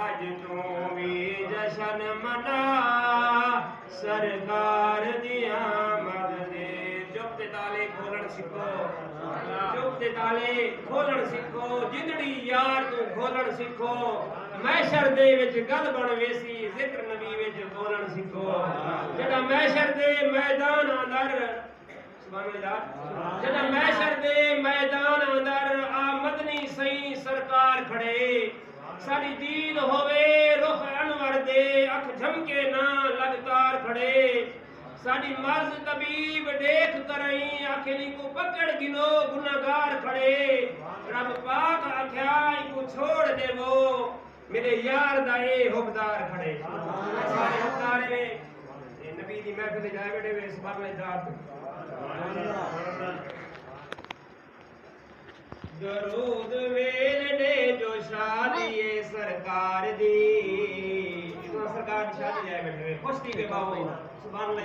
अज तू भी जशन मना सरकार दी आमद दे चुप ते ताले खोलण सिखो चुप ते ताले खोलण सिखो जिंदड़ी यार तू खोलण सिखो मैशर दे विच गल बन वेसी जिक्र नबी विच बोलण सिखो जेड़ा मैशर दे मैदान अंदर जदा मैशर दे मैदान अंदर आ मदनी सही सरकार खड़े साडी दीद होवे रुख अनवर दे अख झमके ना लगातार खड़े साडी मर्ज तबीब देख करई आखिरी को पकड़ गिनो गुनाहगार खड़े रब पाक आख्या इको छोड़ देवो मेरे यार दा ए हुबदार खड़े सारे हुबदार ने नबी दी महफिल जाए बैठे वे इस बार में दरूद वेलडे जो शादी सरकार दी सरकार की शादी जाए बैठे खुश थी के बाबू सुभान अल्लाह।